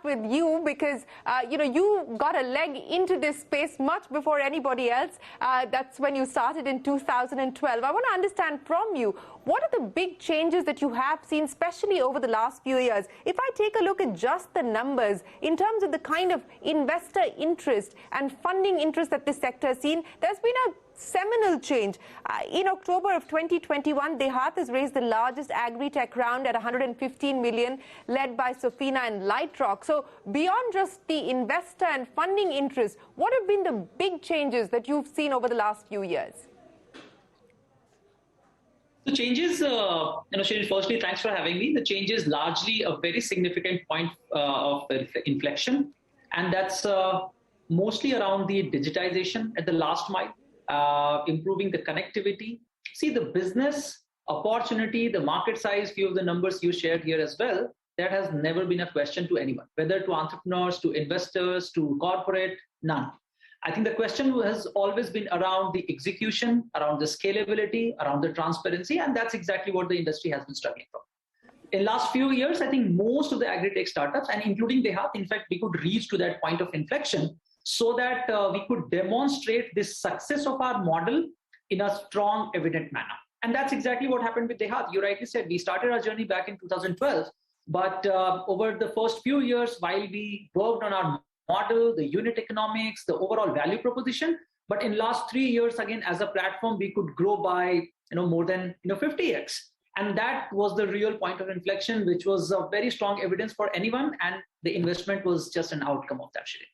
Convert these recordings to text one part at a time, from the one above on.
with you because, you got a leg into this space much before anybody else. That's when you started in 2012. I want to understand from you, what are the big changes that you have seen, especially over the last few years? If I take a look at just the numbers, in terms of the kind of investor interest and funding interest that this sector has seen, there's been a seminal change. In October of 2021, DeHaat has raised the largest agri-tech round at 115 million, led by Sofina and Lightrock. So beyond just the investor and funding interest, what have been the big changes that you've seen over the last few years? The changes, Shirin, firstly, thanks for having me. The change is largely a very significant point of inflection, and that's mostly around the digitization at the last mile, improving the connectivity. See, the business opportunity, the market size, few of the numbers you shared here as well, that has never been a question to anyone, whether to entrepreneurs, to investors, to corporate, none. I think the question has always been around the execution, around the scalability, around the transparency, and that's exactly what the industry has been struggling from. In last few years, I think most of the agri-tech startups, and including DeHaat, in fact, we could reach to that point of inflection so that we could demonstrate the success of our model in a strong, evident manner. And that's exactly what happened with DeHaat. You rightly said, we started our journey back in 2012, but over the first few years, while we worked on our model, the unit economics, the overall value proposition. But in last 3 years, again, as a platform, we could grow by more than 50x. And that was the real point of inflection, which was a very strong evidence for anyone. And the investment was just an outcome of that, Shirin.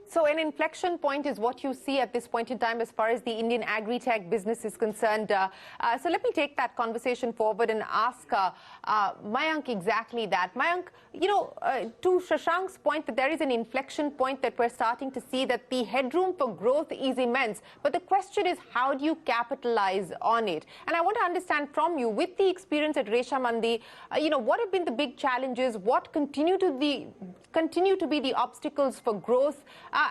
So an inflection point is what you see at this point in time as far as the Indian agri-tech business is concerned. So let me take that conversation forward and ask Mayank exactly that. Mayank, to Shashank's point that there is an inflection point that we're starting to see, that the headroom for growth is immense. But the question is, how do you capitalize on it? And I want to understand from you, with the experience at ReshaMandi, what have been the big challenges? What continue to be the obstacles for growth?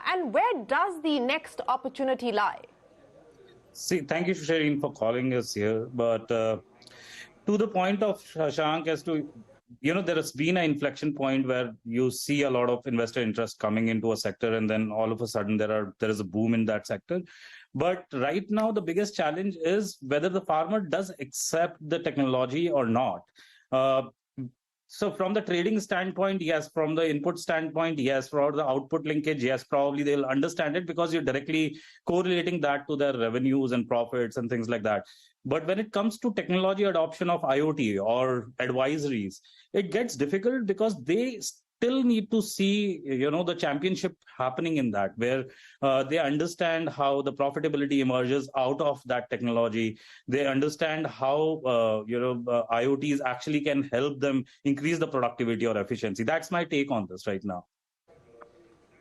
And where does the next opportunity lie? See, thank you, Shirin, for calling us here. But to the point of Shashank, as to, there has been an inflection point where you see a lot of investor interest coming into a sector, and then all of a sudden there is a boom in that sector. But right now, the biggest challenge is whether the farmer does accept the technology or not. So from the trading standpoint, yes. From the input standpoint, yes. For the output linkage, yes, probably they'll understand it because you're directly correlating that to their revenues and profits and things like that. But when it comes to technology adoption of IoT or advisories, it gets difficult because they still need to see, the championship happening in that, where they understand how the profitability emerges out of that technology. They understand how, IoTs actually can help them increase the productivity or efficiency. That's my take on this right now.